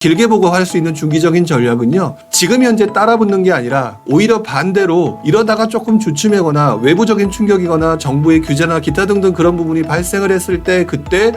길게 보고 할 수 있는 중기적인 전략은요, 지금 현재 따라붙는 게 아니라 오히려 반대로 이러다가 조금 주춤하거나 외부적인 충격이거나 정부의 규제나 기타 등등 그런 부분이 발생을 했을 때 그때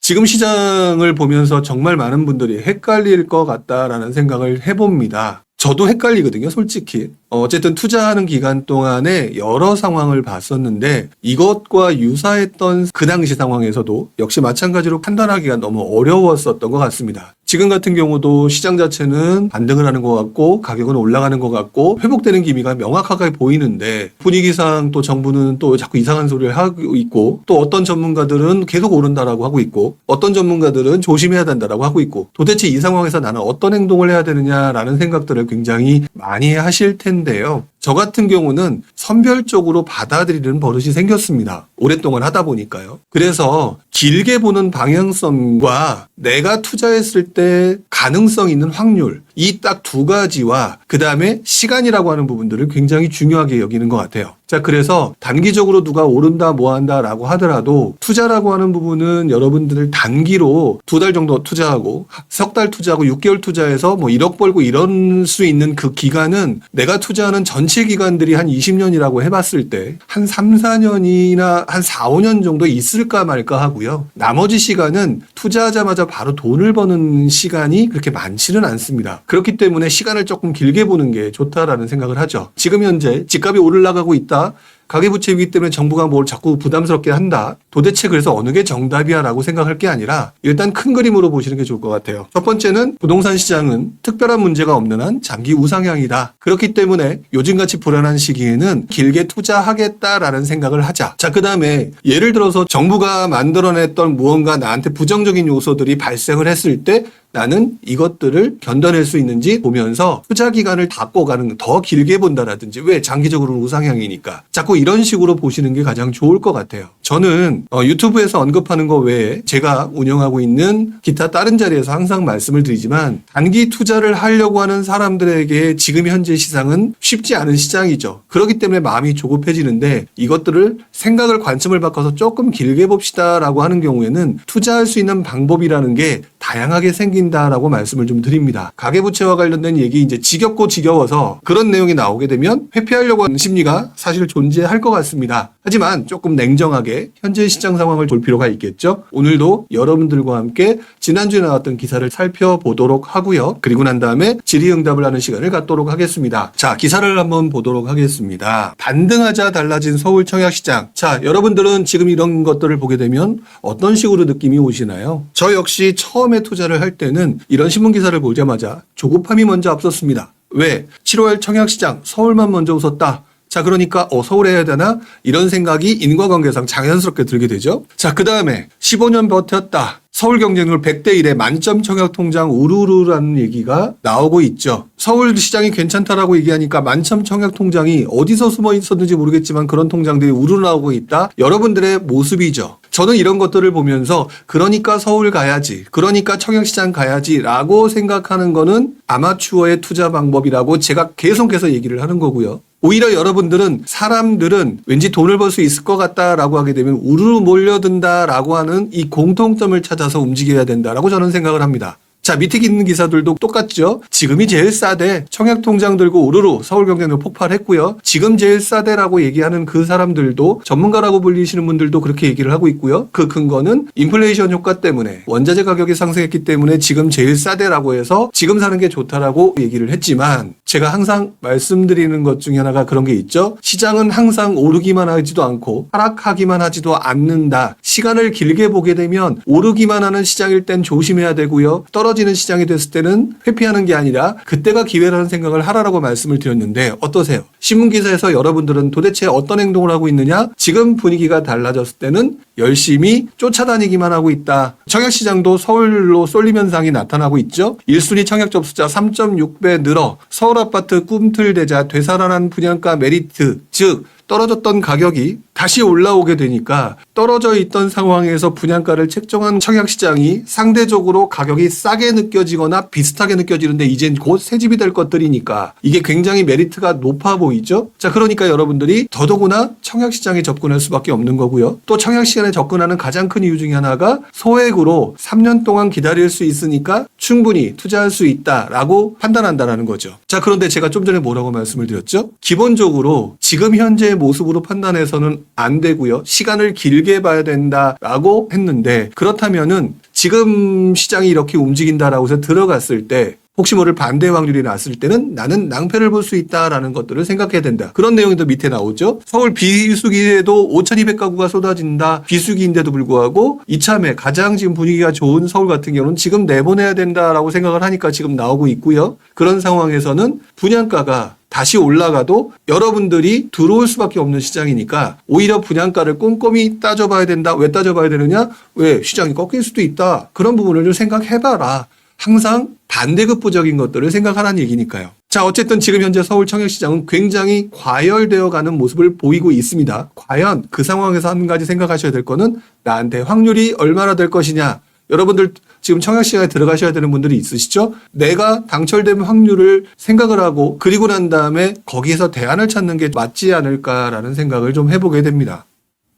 지금 시장을 보면서 정말 많은 분들이 헷갈릴 것 같다라는 생각을 해봅니다. 저도 헷갈리거든요, 솔직히. 어쨌든 투자하는 기간 동안에 여러 상황을 봤었는데 이것과 유사했던 그 당시 상황에서도 역시 마찬가지로 판단하기가 너무 어려웠었던 것 같습니다. 지금 같은 경우도 시장 자체는 반등을 하는 것 같고 가격은 올라가는 것 같고 회복되는 기미가 명확하게 보이는데 분위기상 또 정부는 또 자꾸 이상한 소리를 하고 있고 또 어떤 전문가들은 계속 오른다라고 하고 있고 어떤 전문가들은 조심해야 된다라고 하고 있고 도대체 이 상황에서 나는 어떤 행동을 해야 되느냐라는 생각들을 굉장히 많이 하실 텐데요. 저 같은 경우는 선별적으로 받아들이는 버릇이 생겼습니다. 오랫동안 하다 보니까요. 그래서 길게 보는 방향성과 내가 투자했을 때 가능성 있는 확률 이 딱 두 가지와 그 다음에 시간이라고 하는 부분들을 굉장히 중요하게 여기는 것 같아요. 자, 그래서 단기적으로 누가 오른다 뭐 한다라고 하더라도 투자라고 하는 부분은 여러분들 단기로 2달 정도 투자하고 석 달 투자하고 6개월 투자해서 뭐 1억 벌고 이런 수 있는 그 기간은 내가 투자하는 전체 기간들이 한 20년이라고 해봤을 때 한 3, 4년이나 한 4, 5년 정도 있을까 말까 하고요. 나머지 시간은 투자하자마자 바로 돈을 버는 시간이 그렇게 많지는 않습니다. 그렇기 때문에 시간을 조금 길게 보는 게 좋다라는 생각을 하죠. 지금 현재 집값이 올라가고 있다. 가계부채 위기 때문에 정부가 뭘 자꾸 부담스럽게 한다. 도대체 그래서 어느 게 정답이야 라고 생각할 게 아니라 일단 큰 그림으로 보시는 게 좋을 것 같아요. 첫 번째는 부동산 시장은 특별한 문제가 없는 한 장기 우상향이다. 그렇기 때문에 요즘같이 불안한 시기에는 길게 투자하겠다라는 생각을 하자. 자, 그 다음에 예를 들어서 정부가 만들어냈던 무언가 나한테 부정적인 요소들이 발생을 했을 때 나는 이것들을 견뎌낼 수 있는지 보면서 투자 기간을 바꿔가는 더 길게 본다라든지 왜 장기적으로는 우상향이니까 자꾸 이런 식으로 보시는 게 가장 좋을 것 같아요. 저는 유튜브에서 언급하는 거 외에 제가 운영하고 있는 기타 다른 자리에서 항상 말씀을 드리지만 단기 투자를 하려고 하는 사람들에게 지금 현재 시장은 쉽지 않은 시장이죠. 그렇기 때문에 마음이 조급해지는데 이것들을 생각을 관점을 바꿔서 조금 길게 봅시다라고 하는 경우에는 투자할 수 있는 방법이라는 게 다양하게 생긴다라고 말씀을 좀 드립니다. 가계부채와 관련된 얘기 이제 지겹고 지겨워서 그런 내용이 나오게 되면 회피하려고 하는 심리가 사실 존재할 것 같습니다. 하지만 조금 냉정하게 현재 시장 상황을 볼 필요가 있겠죠. 오늘도 여러분들과 함께 지난주에 나왔던 기사를 살펴보도록 하고요. 그리고 난 다음에 질의응답을 하는 시간을 갖도록 하겠습니다. 자, 기사를 한번 보도록 하겠습니다. 반등하자 달라진 서울 청약시장. 자, 여러분들은 지금 이런 것들을 보게 되면 어떤 식으로 느낌이 오시나요? 저 역시 처음에 투자를 할 때는 이런 신문기사를 보자마자 조급함이 먼저 앞섰습니다. 왜? 7월 청약시장 서울만 먼저 웃었다. 자, 그러니까 서울에 해야 되나? 이런 생각이 인과관계상 자연스럽게 들게 되죠. 자, 그 다음에 15년 버텼다. 서울 경쟁률 100대 1의 만점 청약 통장 우르르라는 얘기가 나오고 있죠. 서울 시장이 괜찮다라고 얘기하니까 만점 청약 통장이 어디서 숨어 있었는지 모르겠지만 그런 통장들이 우르르 나오고 있다. 여러분들의 모습이죠. 저는 이런 것들을 보면서 그러니까 서울 가야지, 그러니까 청약시장 가야지 라고 생각하는 거는 아마추어의 투자 방법이라고 제가 계속해서 얘기를 하는 거고요. 오히려 여러분들은 사람들은 왠지 돈을 벌 수 있을 것 같다라고 하게 되면 우르르 몰려든다라고 하는 이 공통점을 찾아서 움직여야 된다라고 저는 생각을 합니다. 자, 밑에 있는 기사들도 똑같죠. 지금이 제일 싸대. 청약통장 들고 우르르 서울 경쟁률 폭발했고요. 지금 제일 싸대라고 얘기하는 그 사람들도 전문가라고 불리시는 분들도 그렇게 얘기를 하고 있고요. 그 근거는 인플레이션 효과 때문에 원자재 가격이 상승했기 때문에 지금 제일 싸대라고 해서 지금 사는 게 좋다라고 얘기를 했지만 제가 항상 말씀드리는 것 중에 하나가 그런 게 있죠. 시장은 항상 오르기만 하지도 않고 하락하기만 하지도 않는다. 시간을 길게 보게 되면 오르기만 하는 시장일 땐 조심해야 되고요. 떨어지는 시장이 됐을 때는 회피하는 게 아니라 그때가 기회라는 생각을 하라라고 말씀을 드렸는데 어떠세요? 신문기사에서 여러분들은 도대체 어떤 행동을 하고 있느냐? 지금 분위기가 달라졌을 때는 열심히 쫓아다니기만 하고 있다. 청약시장도 서울로 쏠림 현상이 나타나고 있죠. 1순위 청약 접수자 3.6배 늘어 서울 아파트 꿈틀대자 되살아난 분양가 메리트 즉 떨어졌던 가격이 다시 올라오게 되니까 떨어져 있던 상황에서 분양가를 책정한 청약시장이 상대적으로 가격이 싸게 느껴지거나 비슷하게 느껴지는데 이젠 곧 새집이 될 것들이니까 이게 굉장히 메리트가 높아 보이죠. 자, 그러니까 여러분들이 더더구나 청약시장에 접근할 수밖에 없는 거고요. 또 청약시장에 접근하는 가장 큰 이유 중에 하나가 소액으로 3년 동안 기다릴 수 있으니까 충분히 투자할 수 있다라고 판단한다라는 거죠. 자, 그런데 제가 좀 전에 뭐라고 말씀을 드렸죠? 기본적으로 지금 현재의 모습으로 판단해서는 안 되고요. 시간을 길게 봐야 된다라고 했는데 그렇다면은 지금 시장이 이렇게 움직인다라고 해서 들어갔을 때 혹시 모를 반대 확률이 났을 때는 나는 낭패를 볼 수 있다라는 것들을 생각해야 된다. 그런 내용이 더 밑에 나오죠. 서울 비수기에도 5,200가구가 쏟아진다. 비수기인데도 불구하고 이참에 가장 지금 분위기가 좋은 서울 같은 경우는 지금 내보내야 된다라고 생각을 하니까 지금 나오고 있고요. 그런 상황에서는 분양가가 다시 올라가도 여러분들이 들어올 수밖에 없는 시장이니까 오히려 분양가를 꼼꼼히 따져봐야 된다. 왜 따져봐야 되느냐? 왜? 시장이 꺾일 수도 있다. 그런 부분을 좀 생각해봐라. 항상 반대급부적인 것들을 생각하라는 얘기니까요. 자, 어쨌든 지금 현재 서울 청약시장은 굉장히 과열되어 가는 모습을 보이고 있습니다. 과연 그 상황에서 한 가지 생각하셔야 될 거는 나한테 확률이 얼마나 될 것이냐. 여러분들 지금 청약시장에 들어가셔야 되는 분들이 있으시죠? 내가 당첨된 확률을 생각을 하고 그리고 난 다음에 거기에서 대안을 찾는 게 맞지 않을까라는 생각을 좀 해보게 됩니다.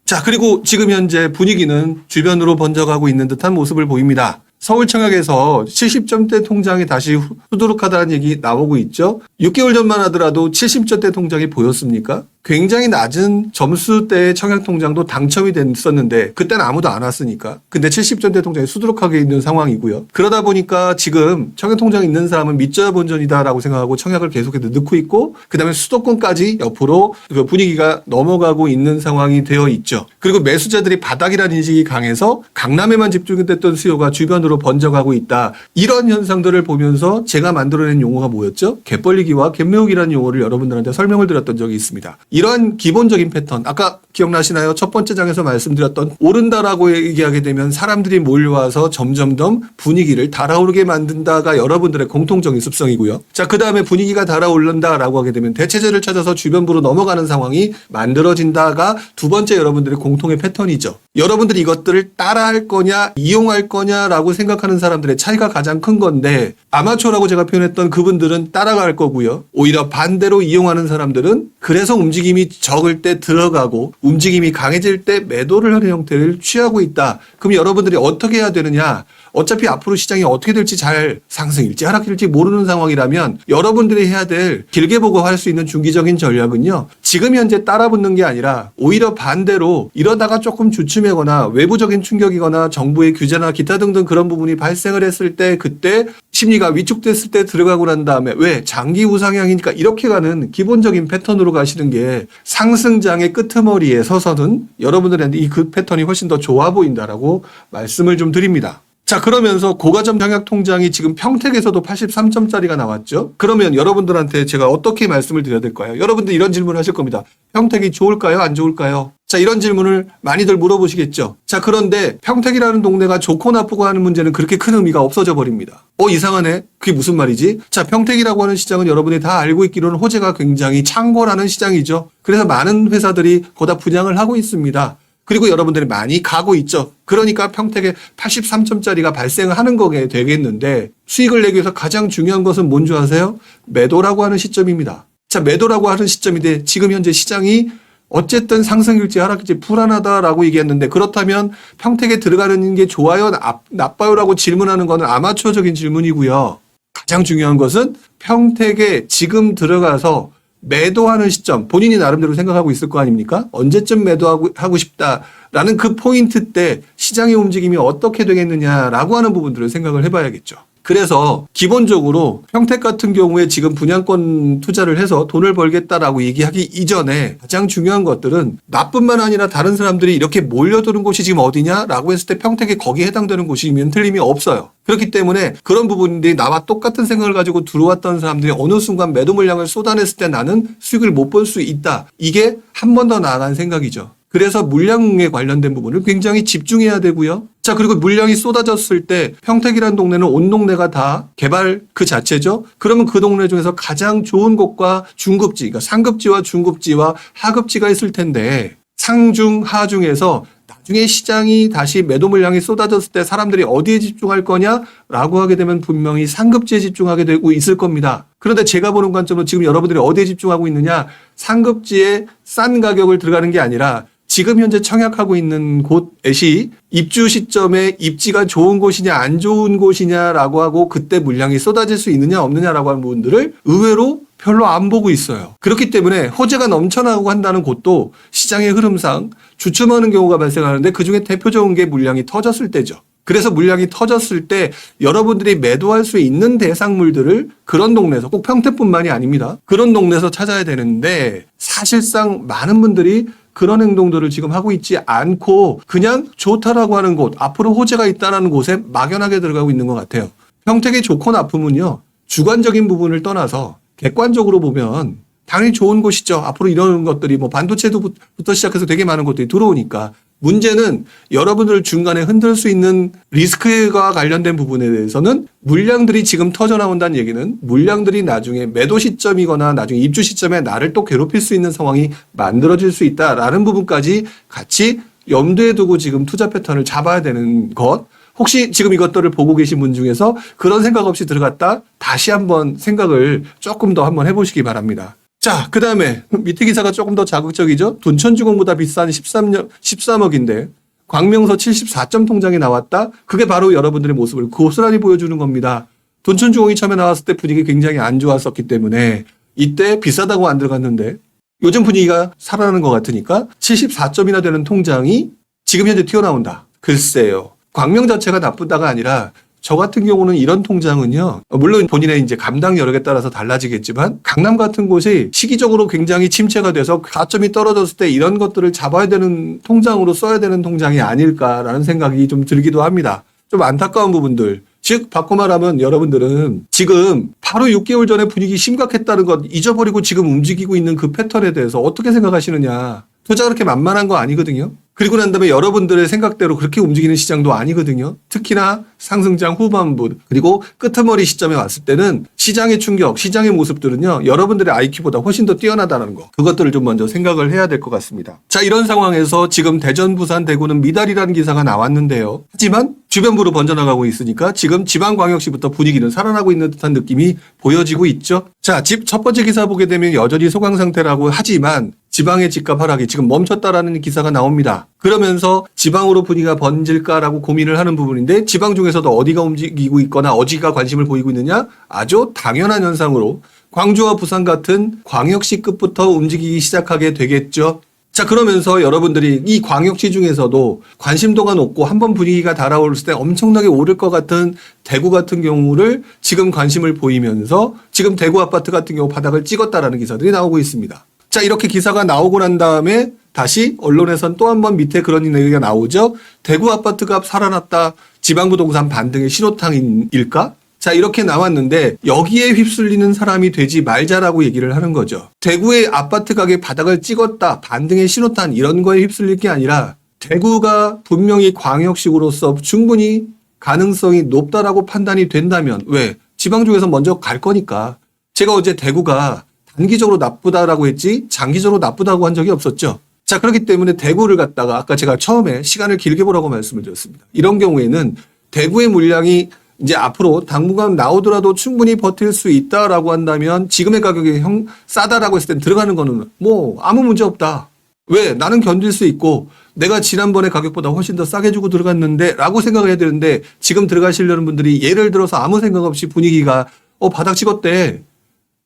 자, 그리고 지금 현재 분위기는 주변으로 번져가고 있는 듯한 모습을 보입니다. 서울 청약에서 70점대 통장이 다시 후두룩하다는 얘기 나오고 있죠. 6개월 전만 하더라도 70점대 통장이 보였습니까? 굉장히 낮은 점수대의 청약 통장도 당첨이 됐었는데 그때는 아무도 안 왔으니까. 근데 70점대 통장이 수두룩하게 있는 상황이고요. 그러다 보니까 지금 청약 통장이 있는 사람은 믿져야 본전이다라고 생각하고 청약을 계속해서 넣고 있고 그다음에 수도권까지 옆으로 그 분위기가 넘어가고 있는 상황이 되어 있죠. 그리고 매수자들이 바닥이라는 인식이 강해서 강남에만 집중됐던 수요가 주변으로 번져가고 있다. 이런 현상들을 보면서 제가 만들어낸 용어가 뭐였죠? 갯벌리기와 갯매우기라는 용어를 여러분들한테 설명을 드렸던 적이 있습니다. 이러한 기본적인 패턴, 아까 기억나시나요? 첫 번째 장에서 말씀드렸던 오른다라고 얘기하게 되면 사람들이 몰려와서 점점점 분위기를 달아오르게 만든다가 여러분들의 공통적인 습성이고요. 자, 그 다음에 분위기가 달아오른다라고 하게 되면 대체제를 찾아서 주변부로 넘어가는 상황이 만들어진다가 두 번째 여러분들의 공통의 패턴이죠. 여러분들이 이것들을 따라할 거냐, 이용할 거냐라고 생각하는 사람들의 차이가 가장 큰 건데 아마추어라고 제가 표현했던 그분들은 따라갈 거고요. 오히려 반대로 이용하는 사람들은 그래서 움직임이 적을 때 들어가고 움직임이 강해질 때 매도를 하는 형태를 취하고 있다. 그럼 여러분들이 어떻게 해야 되느냐? 어차피 앞으로 시장이 어떻게 될지 잘 상승일지 하락일지 모르는 상황이라면 여러분들이 해야 될 길게 보고 할 수 있는 중기적인 전략은요. 지금 현재 따라붙는 게 아니라 오히려 반대로 이러다가 조금 주춤하거나 외부적인 충격이거나 정부의 규제나 기타 등등 그런 부분이 발생을 했을 때 그때 심리가 위축됐을 때 들어가고 난 다음에 왜 장기 우상향이니까 이렇게 가는 기본적인 패턴으로 가시는 게 상승장의 끄트머리에 서서는 여러분들한테 이 그 패턴이 훨씬 더 좋아 보인다라고 말씀을 좀 드립니다. 자, 그러면서 고가점 청약 통장이 지금 평택에서도 83점짜리가 나왔죠. 그러면 여러분들한테 제가 어떻게 말씀을 드려야 될까요? 여러분들 이런 질문을 하실 겁니다. 평택이 좋을까요? 안 좋을까요? 자, 이런 질문을 많이들 물어보시겠죠. 자, 그런데 평택이라는 동네가 좋고 나쁘고 하는 문제는 그렇게 큰 의미가 없어져 버립니다. 이상하네. 그게 무슨 말이지? 자, 평택이라고 하는 시장은 여러분이 다 알고 있기로는 호재가 굉장히 창궐하는 시장이죠. 그래서 많은 회사들이 거기다 분양을 하고 있습니다. 그리고 여러분들이 많이 가고 있죠. 그러니까 평택에 83점짜리가 발생을 하는 거게 되겠는데 수익을 내기 위해서 가장 중요한 것은 뭔지 아세요? 매도라고 하는 시점입니다. 자, 매도라고 하는 시점인데 지금 현재 시장이 어쨌든 상승일지 하락일지 불안하다라고 얘기했는데 그렇다면 평택에 들어가는 게 좋아요? 나빠요? 라고 질문하는 거는 아마추어적인 질문이고요. 가장 중요한 것은 평택에 지금 들어가서 매도하는 시점, 본인이 나름대로 생각하고 있을 거 아닙니까? 언제쯤 매도하고 싶다라는 그 포인트 때 시장의 움직임이 어떻게 되겠느냐라고 하는 부분들을 생각을 해봐야겠죠. 그래서 기본적으로 평택 같은 경우에 지금 분양권 투자를 해서 돈을 벌겠다라고 얘기하기 이전에 가장 중요한 것들은 나뿐만 아니라 다른 사람들이 이렇게 몰려드는 곳이 지금 어디냐라고 했을 때 평택에 거기에 해당되는 곳이면 틀림이 없어요. 그렇기 때문에 그런 부분들이 나와 똑같은 생각을 가지고 들어왔던 사람들이 어느 순간 매도 물량을 쏟아냈을 때 나는 수익을 못 볼 수 있다. 이게 한 번 더 나아간 생각이죠. 그래서 물량에 관련된 부분을 굉장히 집중해야 되고요. 자, 그리고 물량이 쏟아졌을 때 평택이라는 동네는 온 동네가 다 개발 그 자체죠. 그러면 그 동네 중에서 가장 좋은 곳과 중급지, 그러니까 상급지와 중급지와 하급지가 있을 텐데 상중, 하중에서 나중에 시장이 다시 매도 물량이 쏟아졌을 때 사람들이 어디에 집중할 거냐라고 하게 되면 분명히 상급지에 집중하게 되고 있을 겁니다. 그런데 제가 보는 관점으로 지금 여러분들이 어디에 집중하고 있느냐, 상급지에 싼 가격을 들어가는 게 아니라 지금 현재 청약하고 있는 곳이 입주 시점에 입지가 좋은 곳이냐 안 좋은 곳이냐라고 하고 그때 물량이 쏟아질 수 있느냐 없느냐라고 하는 부분들을 의외로 별로 안 보고 있어요. 그렇기 때문에 호재가 넘쳐나고 한다는 곳도 시장의 흐름상 주춤하는 경우가 발생하는데 그중에 대표적인 게 물량이 터졌을 때죠. 그래서 물량이 터졌을 때 여러분들이 매도할 수 있는 대상물들을 그런 동네에서, 꼭 평택뿐만이 아닙니다, 그런 동네에서 찾아야 되는데 사실상 많은 분들이 그런 행동들을 지금 하고 있지 않고 그냥 좋다라고 하는 곳, 앞으로 호재가 있다는 곳에 막연하게 들어가고 있는 것 같아요. 평택의 좋고 나쁨은요, 주관적인 부분을 떠나서 객관적으로 보면 당연히 좋은 곳이죠. 앞으로 이런 것들이 뭐 반도체부터 시작해서 되게 많은 것들이 들어오니까. 문제는 여러분들 중간에 흔들 수 있는 리스크와 관련된 부분에 대해서는 물량들이 지금 터져 나온다는 얘기는 물량들이 나중에 매도 시점이거나 나중에 입주 시점에 나를 또 괴롭힐 수 있는 상황이 만들어질 수 있다라는 부분까지 같이 염두에 두고 지금 투자 패턴을 잡아야 되는 것. 혹시 지금 이것들을 보고 계신 분 중에서 그런 생각 없이 들어갔다 다시 한번 생각을 조금 더 한번 해보시기 바랍니다. 자, 그 다음에 밑에 기사가 조금 더 자극적이죠. 둔천주공보다 비싼 13억인데 광명서 74점 통장에 나왔다. 그게 바로 여러분들의 모습을 고스란히 보여주는 겁니다. 둔천주공이 처음에 나왔을 때 분위기 굉장히 안 좋았었기 때문에 이때 비싸다고 안 들어갔는데 요즘 분위기가 살아나는 것 같으니까 74점이나 되는 통장이 지금 현재 튀어나온다. 글쎄요. 광명 자체가 나쁘다가 아니라 저 같은 경우는 이런 통장은요, 물론 본인의 이제 감당 여력에 따라서 달라지겠지만 강남 같은 곳이 시기적으로 굉장히 침체가 돼서 가점이 떨어졌을 때 이런 것들을 잡아야 되는 통장으로 써야 되는 통장이 아닐까라는 생각이 좀 들기도 합니다. 좀 안타까운 부분들. 즉 바꿔 말하면 여러분들은 지금 바로 6개월 전에 분위기 심각했다는 것 잊어버리고 지금 움직이고 있는 그 패턴에 대해서 어떻게 생각하시느냐. 투자가 그렇게 만만한 거 아니거든요. 그리고 난 다음에 여러분들의 생각대로 그렇게 움직이는 시장도 아니거든요. 특히나 상승장 후반부 그리고 끄트머리 시점에 왔을 때는 시장의 충격, 시장의 모습들은요, 여러분들의 IQ보다 훨씬 더 뛰어나다는 거, 그것들을 좀 먼저 생각을 해야 될 것 같습니다. 자, 이런 상황에서 지금 대전, 부산, 대구는 미달이라는 기사가 나왔는데요. 하지만 주변부로 번져나가고 있으니까 지금 지방광역시부터 분위기는 살아나고 있는 듯한 느낌이 보여지고 있죠. 자, 첫 번째 기사 보게 되면 여전히 소강 상태라고 하지만 지방의 집값 하락이 지금 멈췄다라는 기사가 나옵니다. 그러면서 지방으로 분위기가 번질까라고 고민을 하는 부분인데 지방 중에서도 어디가 움직이고 있거나 어디가 관심을 보이고 있느냐? 아주 당연한 현상으로 광주와 부산 같은 광역시급부터 움직이기 시작하게 되겠죠. 자, 그러면서 여러분들이 이 광역시 중에서도 관심도가 높고 한번 분위기가 달아오를 때 엄청나게 오를 것 같은 대구 같은 경우를 지금 관심을 보이면서 지금 대구 아파트 같은 경우 바닥을 찍었다라는 기사들이 나오고 있습니다. 자, 이렇게 기사가 나오고 난 다음에 다시 언론에선 또 한 번 밑에 그런 얘기가 나오죠. 대구 아파트가 살아났다. 지방부동산 반등의 신호탄일까? 자, 이렇게 나왔는데 여기에 휩쓸리는 사람이 되지 말자라고 얘기를 하는 거죠. 대구의 아파트 가격 바닥을 찍었다. 반등의 신호탄 이런 거에 휩쓸릴 게 아니라 대구가 분명히 광역시구로서 충분히 가능성이 높다라고 판단이 된다면 왜? 지방 중에서 먼저 갈 거니까. 제가 어제 대구가 단기적으로 나쁘다라고 했지 장기적으로 나쁘다고 한 적이 없었죠. 자, 그렇기 때문에 대구를 갖다가 아까 제가 처음에 시간을 길게 보라고 말씀을 드렸습니다. 이런 경우에는 대구의 물량이 이제 앞으로 당분간 나오더라도 충분히 버틸 수 있다라고 한다면 지금의 가격이 싸다라고 했을 땐 들어가는 거는 뭐 아무 문제 없다. 왜? 나는 견딜 수 있고 내가 지난번에 가격보다 훨씬 더 싸게 주고 들어갔는데 라고 생각을 해야 되는데 지금 들어가시려는 분들이 예를 들어서 아무 생각 없이 분위기가 바닥 찍었대.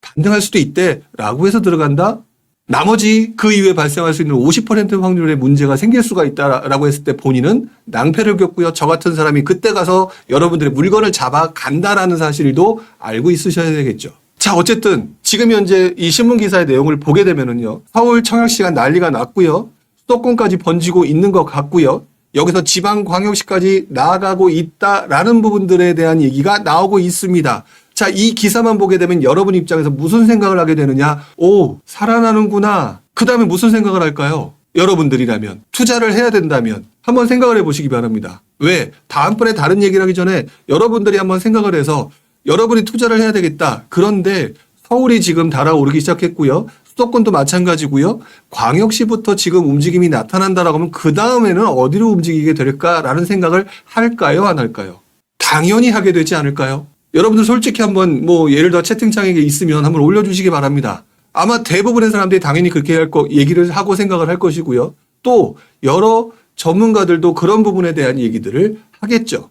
반등할 수도 있대 라고 해서 들어간다? 나머지 그 이후에 발생할 수 있는 50% 확률의 문제가 생길 수가 있다라고 했을 때 본인은 낭패를 겪고요. 저 같은 사람이 그때 가서 여러분들의 물건을 잡아 간다라는 사실도 알고 있으셔야 되겠죠. 자, 어쨌든 지금 현재 이 신문 기사의 내용을 보게 되면은요. 서울 청약시가 난리가 났고요. 수도권까지 번지고 있는 것 같고요. 여기서 지방광역시까지 나아가고 있다라는 부분들에 대한 얘기가 나오고 있습니다. 자, 이 기사만 보게 되면 여러분 입장에서 무슨 생각을 하게 되느냐? 오, 살아나는구나. 그 다음에 무슨 생각을 할까요? 여러분들이라면. 투자를 해야 된다면 한번 생각을 해보시기 바랍니다. 왜? 다음번에 다른 얘기를 하기 전에 여러분들이 한번 생각을 해서 여러분이 투자를 해야 되겠다. 그런데 서울이 지금 달아오르기 시작했고요. 수도권도 마찬가지고요. 광역시부터 지금 움직임이 나타난다라고 하면 그 다음에는 어디로 움직이게 될까라는 생각을 할까요? 안 할까요? 당연히 하게 되지 않을까요? 여러분들 솔직히 한번 예를 들어 채팅창에 있으면 한번 올려주시기 바랍니다. 아마 대부분의 사람들이 당연히 그렇게 얘기를 하고 생각을 할 것이고요. 또 여러 전문가들도 그런 부분에 대한 얘기들을 하겠죠.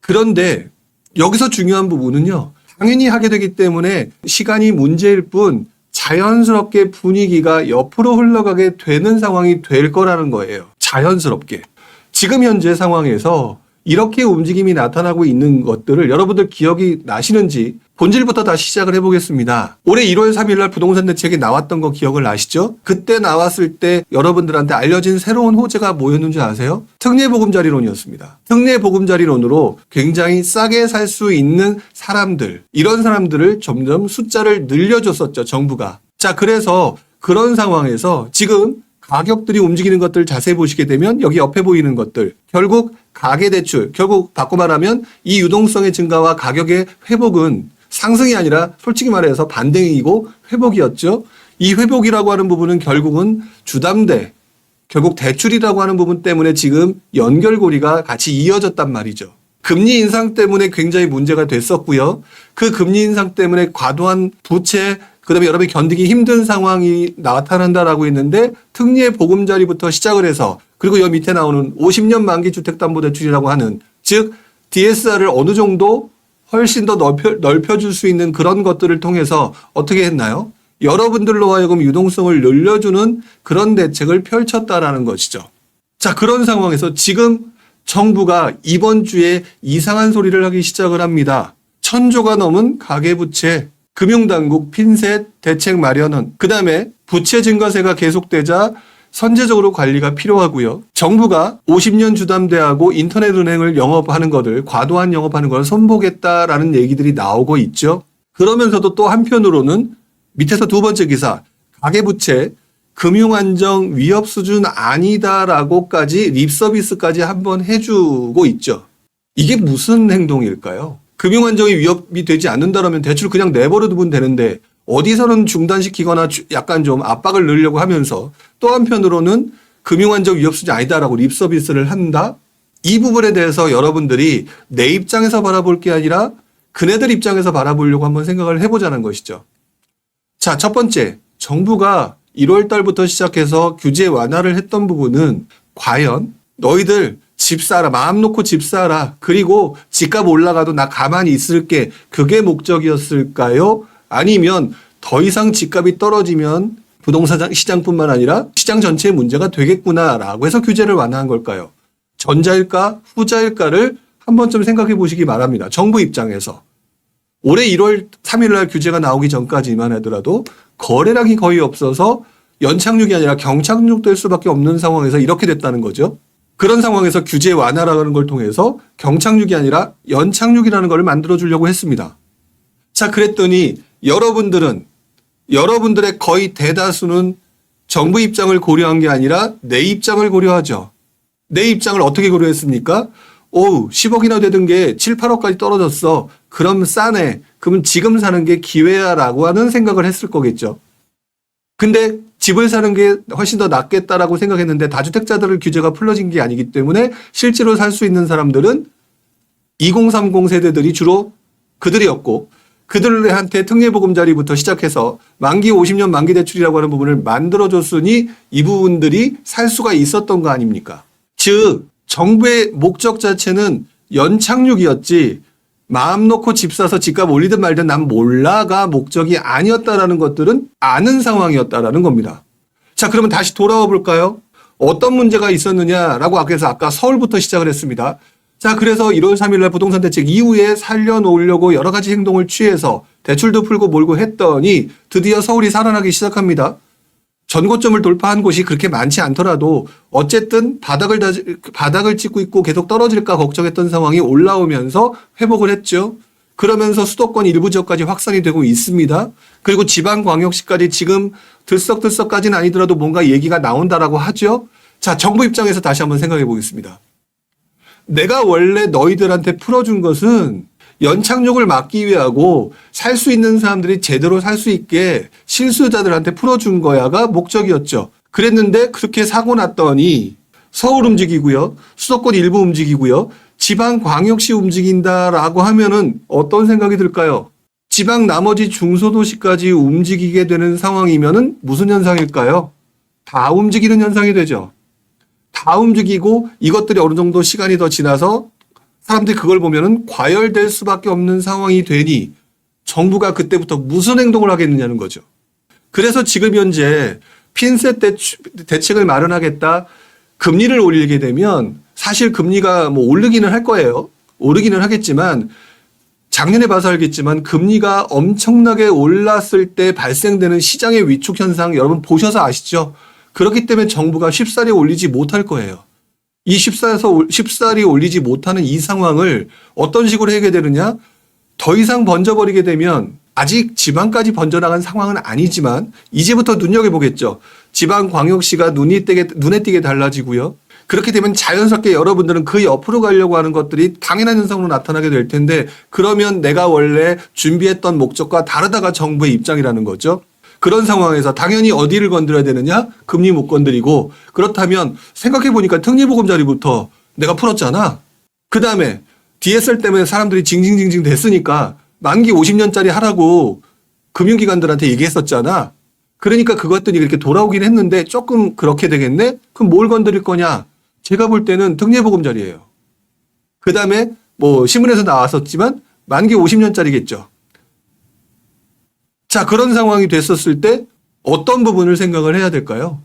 그런데 여기서 중요한 부분은요. 당연히 하게 되기 때문에 시간이 문제일 뿐 자연스럽게 분위기가 옆으로 흘러가게 되는 상황이 될 거라는 거예요. 자연스럽게. 지금 현재 상황에서 이렇게 움직임이 나타나고 있는 것들을 여러분들 기억이 나시는지 본질부터 다시 시작을 해보겠습니다. 올해 1월 3일 날 부동산 대책이 나왔던 거 기억을 나시죠? 그때 나왔을 때 여러분들한테 알려진 새로운 호재가 뭐였는지 아세요? 특례보금자리론이었습니다. 특례보금자리론으로 굉장히 싸게 살 수 있는 사람들, 이런 사람들을 점점 숫자를 늘려줬었죠, 정부가. 자, 그래서 그런 상황에서 지금 가격들이 움직이는 것들 자세히 보시게 되면 여기 옆에 보이는 것들, 결국 가계대출, 결국 바꿔 말하면 이 유동성의 증가와 가격의 회복은 상승이 아니라 솔직히 말해서 반등이고 회복이었죠. 이 회복이라고 하는 부분은 결국은 주담대, 결국 대출이라고 하는 부분 때문에 지금 연결고리가 같이 이어졌단 말이죠. 금리 인상 때문에 굉장히 문제가 됐었고요. 그 금리 인상 때문에 과도한 부채, 그다음에 여러분이 견디기 힘든 상황이 나타난다라고 했는데 특례 보금자리부터 시작을 해서 그리고 여기 밑에 나오는 50년 만기 주택담보대출이라고 하는 즉 DSR을 어느 정도 훨씬 더 넓혀줄 수 있는 그런 것들을 통해서 어떻게 했나요? 여러분들로 하여금 유동성을 늘려주는 그런 대책을 펼쳤다라는 것이죠. 자, 그런 상황에서 지금 정부가 이번 주에 이상한 소리를 하기 시작을 합니다. 1,000조가 넘은 가계부채, 금융당국 핀셋 대책 마련은 그다음에 부채 증가세가 계속되자 선제적으로 관리가 필요하고요. 정부가 50년 주담대하고 인터넷은행을 영업하는 것을 과도한 영업하는 걸 손보겠다라는 얘기들이 나오고 있죠. 그러면서도 또 한편으로는 밑에서 두 번째 기사 가계부채 금융안정 위협 수준 아니다라고까지 립서비스까지 한번 해주고 있죠. 이게 무슨 행동일까요? 금융안정이 위협이 되지 않는다라면 대출 그냥 내버려 두면 되는데 어디서는 중단시키거나 약간 좀 압박을 넣으려고 하면서 또 한편으로는 금융안정 위협 수준이 아니다라고 립서비스를 한다? 이 부분에 대해서 여러분들이 내 입장에서 바라볼 게 아니라 그네들 입장에서 바라보려고 한번 생각을 해보자는 것이죠. 자, 첫 번째, 정부가 1월 달부터 시작해서 규제 완화를 했던 부분은 과연 너희들 집 사라, 마음 놓고 집 사라, 그리고 집값 올라가도 나 가만히 있을게, 그게 목적이었을까요? 아니면 더 이상 집값이 떨어지면 부동산 시장뿐만 아니라 시장 전체의 문제가 되겠구나라고 해서 규제를 완화한 걸까요? 전자일까 후자일까를 한 번쯤 생각해 보시기 바랍니다. 정부 입장에서. 올해 1월 3일 날 규제가 나오기 전까지만 하더라도 거래량이 거의 없어서 연착륙이 아니라 경착륙될 수밖에 없는 상황에서 이렇게 됐다는 거죠. 그런 상황에서 규제 완화라는 걸 통해서 경착륙이 아니라 연착륙이라는 걸 만들어주려고 했습니다. 자, 그랬더니 여러분들의 거의 대다수는 정부 입장을 고려한 게 아니라 내 입장을 고려하죠. 내 입장을 어떻게 고려했습니까? 10억이나 되던 게 7, 8억까지 떨어졌어. 그럼 싸네. 그럼 지금 사는 게 기회야라고 하는 생각을 했을 거겠죠. 근데 집을 사는 게 훨씬 더 낫겠다라고 생각했는데 다주택자들을 규제가 풀어진 게 아니기 때문에 실제로 살 수 있는 사람들은 2030 세대들이 주로 그들이었고 그들한테 특례보금자리부터 시작해서 만기 50년 만기 대출이라고 하는 부분을 만들어줬으니 이 부분들이 살 수가 있었던 거 아닙니까? 즉 정부의 목적 자체는 연착륙이었지 마음 놓고 집 사서 집값 올리든 말든 난 몰라가 목적이 아니었다라는 것들은 아는 상황이었다라는 겁니다. 자, 그러면 다시 돌아와 볼까요? 어떤 문제가 있었느냐라고 아까 서울부터 시작을 했습니다. 자, 그래서 1월 3일 날 부동산 대책 이후에 살려놓으려고 여러 가지 행동을 취해서 대출도 풀고 몰고 했더니 드디어 서울이 살아나기 시작합니다. 전고점을 돌파한 곳이 그렇게 많지 않더라도 어쨌든 바닥을 찍고 있고 계속 떨어질까 걱정했던 상황이 올라오면서 회복을 했죠. 그러면서 수도권 일부 지역까지 확산이 되고 있습니다. 그리고 지방광역시까지 지금 들썩들썩까지는 아니더라도 뭔가 얘기가 나온다라고 하죠. 자, 정부 입장에서 다시 한번 생각해 보겠습니다. 내가 원래 너희들한테 풀어준 것은 연착륙을 막기 위하고 살 수 있는 사람들이 제대로 살 수 있게 실수자들한테 풀어준 거야가 목적이었죠. 그랬는데 그렇게 사고 났더니 서울 움직이고요. 수도권 일부 움직이고요. 지방광역시 움직인다라고 하면은 어떤 생각이 들까요? 지방 나머지 중소도시까지 움직이게 되는 상황이면은 무슨 현상일까요? 다 움직이는 현상이 되죠. 다 움직이고 이것들이 어느 정도 시간이 더 지나서 사람들이 그걸 보면은 과열될 수밖에 없는 상황이 되니 정부가 그때부터 무슨 행동을 하겠느냐는 거죠. 그래서 지금 현재 핀셋 대책을 마련하겠다. 금리를 올리게 되면 사실 금리가 뭐 오르기는 할 거예요. 오르기는 하겠지만 작년에 봐서 알겠지만 금리가 엄청나게 올랐을 때 발생되는 시장의 위축 현상 여러분 보셔서 아시죠? 그렇기 때문에 정부가 쉽사리 올리지 못할 거예요. 이 쉽사리 올리지 못하는 이 상황을 어떤 식으로 해결 되느냐? 더 이상 번져버리게 되면 아직 지방까지 번져나간 상황은 아니지만 이제부터 눈여겨보겠죠. 지방광역시가 눈에 띄게 달라지고요. 그렇게 되면 자연스럽게 여러분들은 그 옆으로 가려고 하는 것들이 당연한 현상으로 나타나게 될 텐데 그러면 내가 원래 준비했던 목적과 다르다가 정부의 입장이라는 거죠. 그런 상황에서 당연히 어디를 건드려야 되느냐? 금리 못 건드리고 그렇다면 생각해보니까 특례보금자리부터 내가 풀었잖아. 그 다음에 DSR 때문에 사람들이 징징징징 됐으니까 만기 50년짜리 하라고 금융기관들한테 얘기했었잖아. 그러니까 그것들이 이렇게 돌아오긴 했는데 조금 그렇게 되겠네? 그럼 뭘 건드릴 거냐? 제가 볼 때는 특례보금자리예요. 그 다음에 뭐 신문에서 나왔었지만 만기 50년짜리겠죠. 자, 그런 상황이 됐었을 때 어떤 부분을 생각을 해야 될까요?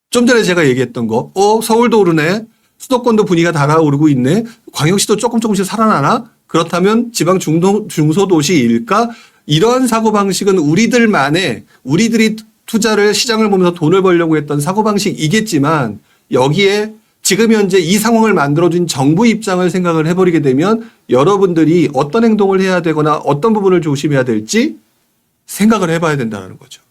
좀 전에 제가 얘기했던 거, 서울도 오르네. 수도권도 분위기가 달아오르고 있네. 광역시도 조금씩 살아나나? 그렇다면 지방 중소도시일까? 이러한 사고방식은 우리들이 투자를 시장을 보면서 돈을 벌려고 했던 사고방식이겠지만 여기에 지금 현재 이 상황을 만들어준 정부 입장을 생각을 해버리게 되면 여러분들이 어떤 행동을 해야 되거나 어떤 부분을 조심해야 될지 생각을 해봐야 된다는 거죠.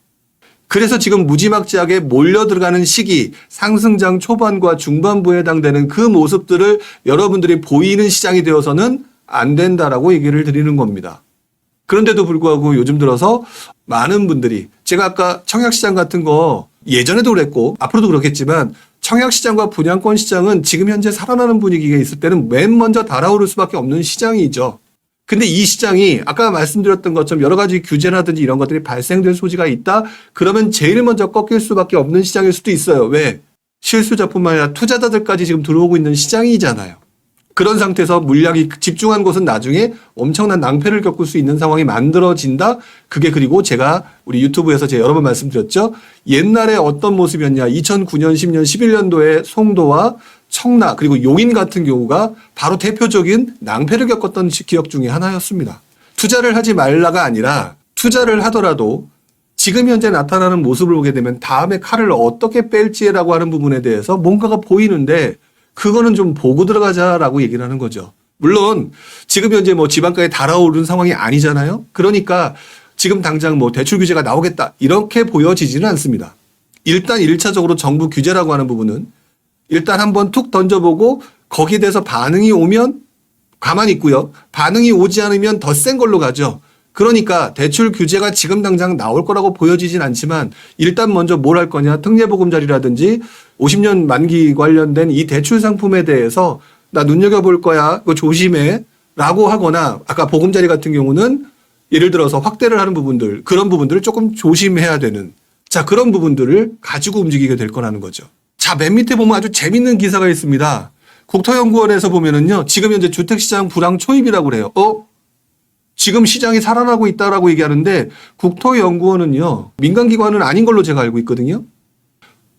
그래서 지금 무지막지하게 몰려 들어가는 시기, 상승장 초반과 중반부에 해당되는 그 모습들을 여러분들이 보이는 시장이 되어서는 안 된다라고 얘기를 드리는 겁니다. 그런데도 불구하고 요즘 들어서 많은 분들이 제가 아까 청약시장 같은 거 예전에도 그랬고 앞으로도 그렇겠지만 청약시장과 분양권 시장은 지금 현재 살아나는 분위기가 있을 때는 맨 먼저 달아오를 수밖에 없는 시장이죠. 근데 이 시장이 아까 말씀드렸던 것처럼 여러 가지 규제라든지 이런 것들이 발생될 소지가 있다? 그러면 제일 먼저 꺾일 수밖에 없는 시장일 수도 있어요. 왜? 실수자뿐만 아니라 투자자들까지 지금 들어오고 있는 시장이잖아요. 그런 상태에서 물량이 집중한 곳은 나중에 엄청난 낭패를 겪을 수 있는 상황이 만들어진다. 그게 그리고 제가 우리 유튜브에서 제가 여러 번 말씀드렸죠. 옛날에 어떤 모습이었냐. 2009년, 10년, 11년도에 송도와 청라 그리고 용인 같은 경우가 바로 대표적인 낭패를 겪었던 기억 중에 하나였습니다. 투자를 하지 말라가 아니라 투자를 하더라도 지금 현재 나타나는 모습을 보게 되면 다음에 칼을 어떻게 뺄지라고 하는 부분에 대해서 뭔가가 보이는데 그거는 좀 보고 들어가자라고 얘기를 하는 거죠. 물론 지금 현재 뭐 지방까지 달아오르는 상황이 아니잖아요. 그러니까 지금 당장 뭐 대출 규제가 나오겠다 이렇게 보여지지는 않습니다. 일단 1차적으로 정부 규제라고 하는 부분은 일단 한번 툭 던져보고 거기에 대해서 반응이 오면 가만히 있고요. 반응이 오지 않으면 더 센 걸로 가죠. 그러니까 대출 규제가 지금 당장 나올 거라고 보여지진 않지만 일단 먼저 뭘 할 거냐. 특례보금자리라든지 50년 만기 관련된 이 대출 상품에 대해서 나 눈여겨볼 거야. 그거 조심해. 라고 하거나 아까 보금자리 같은 경우는 예를 들어서 확대를 하는 부분들 그런 부분들을 조금 조심해야 되는 자 그런 부분들을 가지고 움직이게 될 거라는 거죠. 자, 맨 밑에 보면 아주 재밌는 기사가 있습니다. 국토연구원에서 보면은요. 지금 현재 주택시장 불황 초입이라고 그래요. 지금 시장이 살아나고 있다라고 얘기하는데 국토연구원은요. 민간기관은 아닌 걸로 제가 알고 있거든요.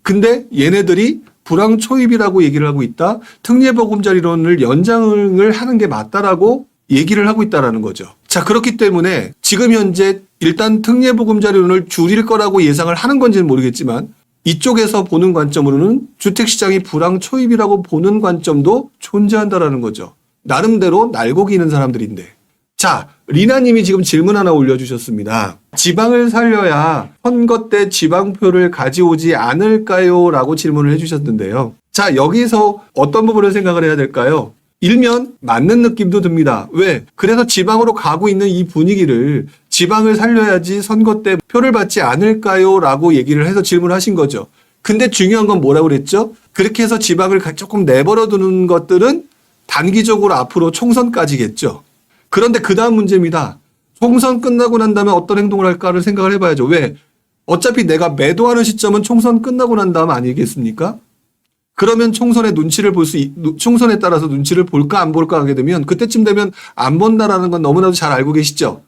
근데 얘네들이 불황 초입이라고 얘기를 하고 있다. 특례보금자리론을 연장을 하는 게 맞다라고 얘기를 하고 있다라는 거죠. 자, 그렇기 때문에 지금 현재 일단 특례보금자리론을 줄일 거라고 예상을 하는 건지는 모르겠지만 이쪽에서 보는 관점으로는 주택시장이 불황 초입이라고 보는 관점도 존재한다라는 거죠. 나름대로 날고기 있는 사람들인데. 자, 리나님이 지금 질문 하나 올려주셨습니다. 지방을 살려야 선거 때 지방표를 가져오지 않을까요? 라고 질문을 해주셨는데요. 자, 여기서 어떤 부분을 생각을 해야 될까요? 일면 맞는 느낌도 듭니다. 왜? 그래서 지방으로 가고 있는 이 분위기를 지방을 살려야지 선거 때 표를 받지 않을까요? 라고 얘기를 해서 질문하신 거죠. 근데 중요한 건 뭐라고 그랬죠? 그렇게 해서 지방을 조금 내버려 두는 것들은 단기적으로 앞으로 총선까지겠죠. 그런데 그 다음 문제입니다. 총선 끝나고 난 다음에 어떤 행동을 할까를 생각을 해봐야죠. 왜? 어차피 내가 매도하는 시점은 총선 끝나고 난 다음 아니겠습니까? 그러면 총선에 총선에 따라서 눈치를 볼까 안 볼까 하게 되면 그때쯤 되면 안 본다라는 건 너무나도 잘 알고 계시죠?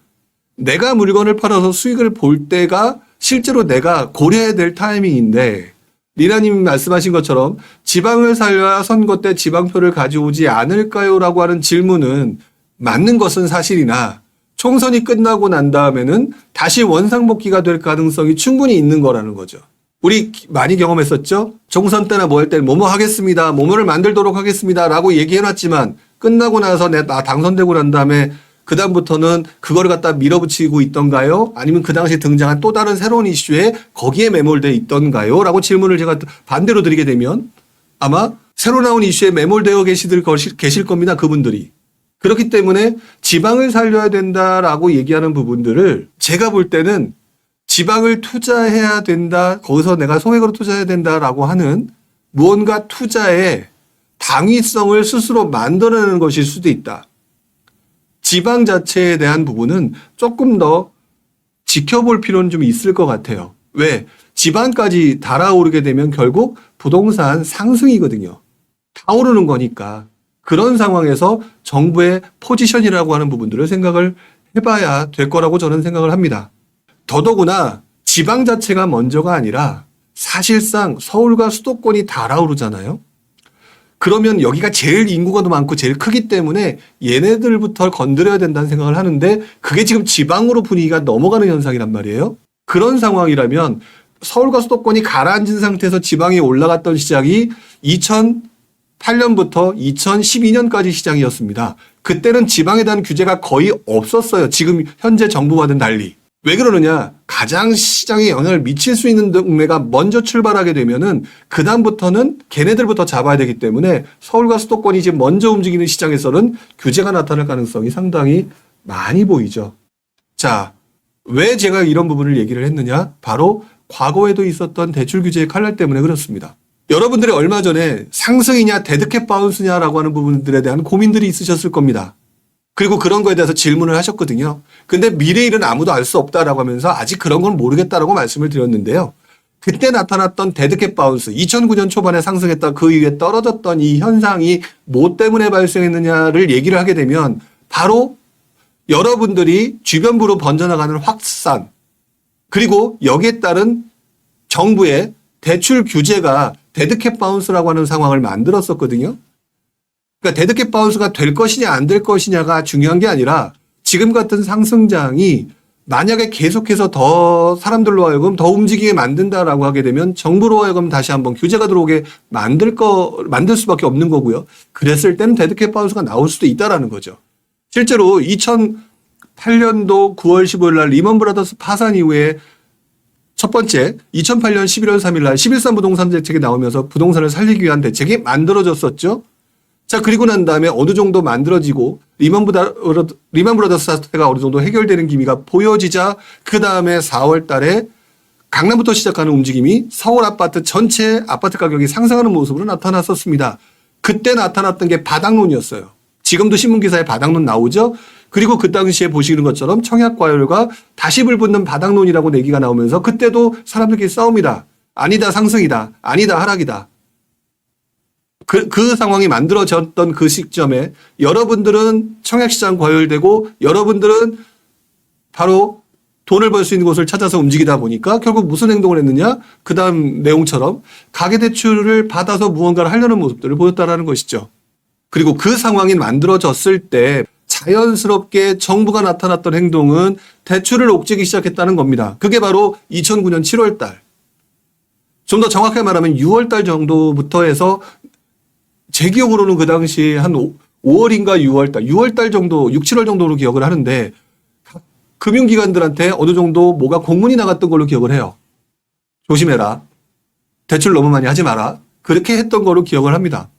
내가 물건을 팔아서 수익을 볼 때가 실제로 내가 고려해야 될 타이밍인데 리나님이 말씀하신 것처럼 지방을 살려야 선거 때 지방표를 가져오지 않을까요? 라고 하는 질문은 맞는 것은 사실이나 총선이 끝나고 난 다음에는 다시 원상복귀가 될 가능성이 충분히 있는 거라는 거죠. 우리 많이 경험했었죠? 총선 때나 뭐 할 때 뭐뭐 하겠습니다. 뭐뭐를 만들도록 하겠습니다. 라고 얘기해놨지만 끝나고 나서 나 당선되고 난 다음에 그다음부터는 그거를 갖다 밀어붙이고 있던가요? 아니면 그 당시에 등장한 또 다른 새로운 이슈에 거기에 매몰돼 있던가요? 라고 질문을 제가 반대로 드리게 되면 아마 새로 나온 이슈에 매몰되어 계실 겁니다. 그분들이. 그렇기 때문에 지방을 살려야 된다라고 얘기하는 부분들을 제가 볼 때는 지방을 투자해야 된다. 거기서 내가 소액으로 투자해야 된다라고 하는 무언가 투자의 당위성을 스스로 만들어내는 것일 수도 있다. 지방 자체에 대한 부분은 조금 더 지켜볼 필요는 좀 있을 것 같아요. 왜? 지방까지 달아오르게 되면 결국 부동산 상승이거든요. 다 오르는 거니까. 그런 상황에서 정부의 포지션이라고 하는 부분들을 생각을 해봐야 될 거라고 저는 생각을 합니다. 더더구나 지방 자체가 먼저가 아니라 사실상 서울과 수도권이 달아오르잖아요. 그러면 여기가 제일 인구가 더 많고 제일 크기 때문에 얘네들부터 건드려야 된다는 생각을 하는데 그게 지금 지방으로 분위기가 넘어가는 현상이란 말이에요. 그런 상황이라면 서울과 수도권이 가라앉은 상태에서 지방에 올라갔던 시장이 2008년부터 2012년까지 시장이었습니다. 그때는 지방에 대한 규제가 거의 없었어요. 지금 현재 정부와는 달리. 왜 그러느냐? 가장 시장에 영향을 미칠 수 있는 동네가 먼저 출발하게 되면은 그다음부터는 걔네들부터 잡아야 되기 때문에 서울과 수도권이 지금 먼저 움직이는 시장에서는 규제가 나타날 가능성이 상당히 많이 보이죠. 자, 왜 제가 이런 부분을 얘기를 했느냐? 바로 과거에도 있었던 대출 규제의 칼날 때문에 그렇습니다. 여러분들이 얼마 전에 상승이냐 데드캣 바운스냐라고 하는 부분들에 대한 고민들이 있으셨을 겁니다. 그리고 그런 거에 대해서 질문을 하셨거든요. 근데 미래 일은 아무도 알 수 없다라고 하면서 아직 그런 건 모르겠다라고 말씀을 드렸는데요. 그때 나타났던 데드캣 바운스, 2009년 초반에 상승했다 그 이후에 떨어졌던 이 현상이 뭐 때문에 발생했느냐를 얘기를 하게 되면 바로 여러분들이 주변부로 번져나가는 확산 그리고 여기에 따른 정부의 대출 규제가 데드캣 바운스라고 하는 상황을 만들었었거든요. 그러니까 데드캣 바운스가 될 것이냐 안 될 것이냐가 중요한 게 아니라 지금 같은 상승장이 만약에 계속해서 더 사람들로 하여금 더 움직이게 만든다라고 하게 되면 정부로 하여금 다시 한번 규제가 들어오게 만들 수밖에 없는 거고요. 그랬을 때는 데드캣 바운스가 나올 수도 있다라는 거죠. 실제로 2008년도 9월 15일 날 리먼 브라더스 파산 이후에 첫 번째 2008년 11월 3일 날 11.3 부동산 대책이 나오면서 부동산을 살리기 위한 대책이 만들어졌었죠. 자, 그리고 난 다음에 어느 정도 만들어지고 리먼 브라더스 사태가 어느 정도 해결되는 기미가 보여지자 그 다음에 4월 달에 강남부터 시작하는 움직임이 서울 아파트 전체 아파트 가격이 상승하는 모습으로 나타났었습니다. 그때 나타났던 게 바닥론이었어요. 지금도 신문기사에 바닥론 나오죠. 그리고 그 당시에 보시는 것처럼 청약과열과 다시 불붙는 바닥론이라고 얘기가 나오면서 그때도 사람들끼리 싸웁니다. 아니다 상승이다. 아니다 하락이다. 그 상황이 만들어졌던 그 시점에 여러분들은 청약시장 과열되고 여러분들은 바로 돈을 벌 수 있는 곳을 찾아서 움직이다 보니까 결국 무슨 행동을 했느냐? 그 다음 내용처럼 가계대출을 받아서 무언가를 하려는 모습들을 보였다라는 것이죠. 그리고 그 상황이 만들어졌을 때 자연스럽게 정부가 나타났던 행동은 대출을 옥죄기 시작했다는 겁니다. 그게 바로 2009년 7월 달. 좀 더 정확하게 말하면 6월 달 정도부터 해서 제 기억으로는 그 당시 한 5월인가 6월 달, 6월 달 정도, 6, 7월 정도로 기억을 하는데 금융기관들한테 어느 정도 뭐가 공문이 나갔던 걸로 기억을 해요. 조심해라. 대출 너무 많이 하지 마라. 그렇게 했던 걸로 기억을 합니다.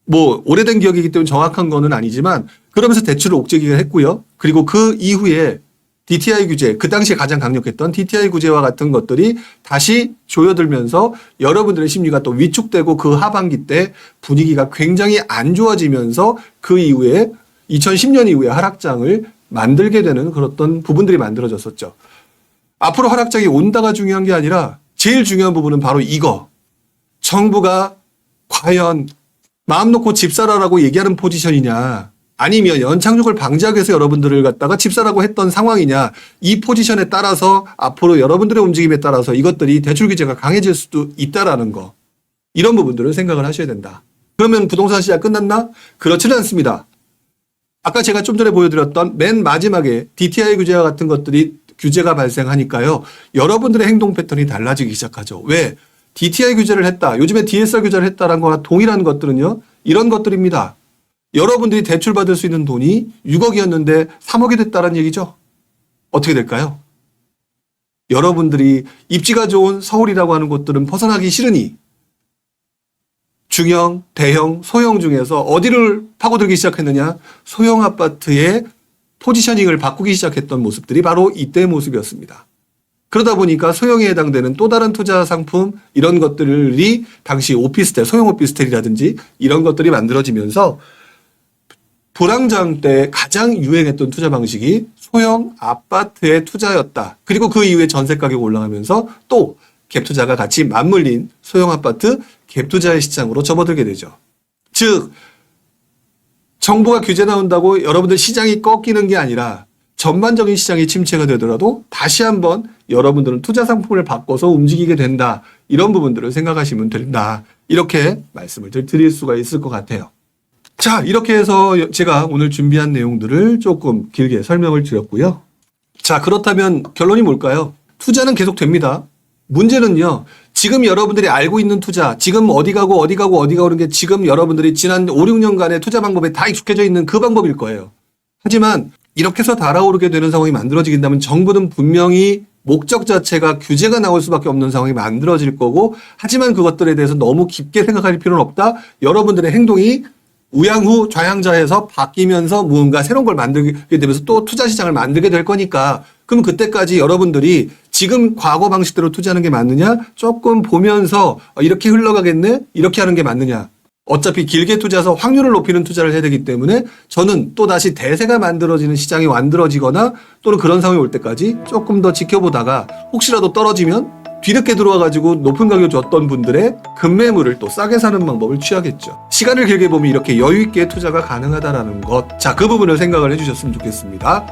뭐 오래된 기억이기 때문에 정확한 거는 아니지만 그러면서 대출을 옥죄기가 했고요. 그리고 그 이후에 DTI 규제, 그 당시에 가장 강력했던 DTI 규제와 같은 것들이 다시 조여들면서 여러분들의 심리가 또 위축되고 그 하반기 때 분위기가 굉장히 안 좋아지면서 그 이후에 2010년 이후에 하락장을 만들게 되는 그런 부분들이 만들어졌었죠. 앞으로 하락장이 온다가 중요한 게 아니라 제일 중요한 부분은 바로 이거. 정부가 과연 마음 놓고 집 사라라고 얘기하는 포지션이냐, 아니면 연착륙을 방지하기 위해서 여러분들을 갖다가 집 사라고 했던 상황이냐, 이 포지션에 따라서 앞으로 여러분들의 움직임에 따라서 이것들이 대출 규제가 강해질 수도 있다라는 거. 이런 부분들을 생각을 하셔야 된다. 그러면 부동산 시장 끝났나? 그렇지는 않습니다. 아까 제가 좀 전에 보여드렸던 맨 마지막에 DTI 규제와 같은 것들이 규제가 발생하니까요. 여러분들의 행동 패턴이 달라지기 시작하죠. 왜? DTI 규제를 했다. 요즘에 DSR 규제를 했다라는 거와 동일한 것들은요. 이런 것들입니다. 여러분들이 대출받을 수 있는 돈이 6억이었는데 3억이 됐다는 얘기죠. 어떻게 될까요? 여러분들이 입지가 좋은 서울이라고 하는 곳들은 벗어나기 싫으니 중형, 대형, 소형 중에서 어디를 파고들기 시작했느냐? 소형 아파트의 포지셔닝을 바꾸기 시작했던 모습들이 바로 이때의 모습이었습니다. 그러다 보니까 소형에 해당되는 또 다른 투자 상품 이런 것들이 당시 오피스텔, 소형 오피스텔이라든지 이런 것들이 만들어지면서 불황장 때 가장 유행했던 투자 방식이 소형 아파트의 투자였다. 그리고 그 이후에 전세 가격이 올라가면서 또 갭투자가 같이 맞물린 소형 아파트 갭투자의 시장으로 접어들게 되죠. 즉 정부가 규제 나온다고 여러분들 시장이 꺾이는 게 아니라 전반적인 시장이 침체가 되더라도 다시 한번 여러분들은 투자 상품을 바꿔서 움직이게 된다. 이런 부분들을 생각하시면 된다. 이렇게 말씀을 드릴 수가 있을 것 같아요. 자, 이렇게 해서 제가 오늘 준비한 내용들을 조금 길게 설명을 드렸고요. 자, 그렇다면 결론이 뭘까요? 투자는 계속 됩니다. 문제는요, 지금 여러분들이 알고 있는 투자, 지금 어디 가고 오는 게 지금 여러분들이 지난 5, 6년간의 투자 방법에 다 익숙해져 있는 그 방법일 거예요. 하지만 이렇게 해서 달아오르게 되는 상황이 만들어지게 된다면 정부는 분명히 목적 자체가 규제가 나올 수밖에 없는 상황이 만들어질 거고, 하지만 그것들에 대해서 너무 깊게 생각할 필요는 없다. 여러분들의 행동이 우양후 좌양자에서 바뀌면서 무언가 새로운 걸 만들게 되면서 또 투자 시장을 만들게 될 거니까, 그럼 그때까지 여러분들이 지금 과거 방식대로 투자하는 게 맞느냐? 조금 보면서 이렇게 흘러가겠네? 이렇게 하는 게 맞느냐? 어차피 길게 투자해서 확률을 높이는 투자를 해야 되기 때문에 저는 또다시 대세가 만들어지는 시장이 만들어지거나 또는 그런 상황이 올 때까지 조금 더 지켜보다가 혹시라도 떨어지면 뒤늦게 들어와가지고 높은 가격을 줬던 분들의 급매물을 또 싸게 사는 방법을 취하겠죠. 시간을 길게 보면 이렇게 여유있게 투자가 가능하다라는 것. 자, 그 부분을 생각을 해주셨으면 좋겠습니다.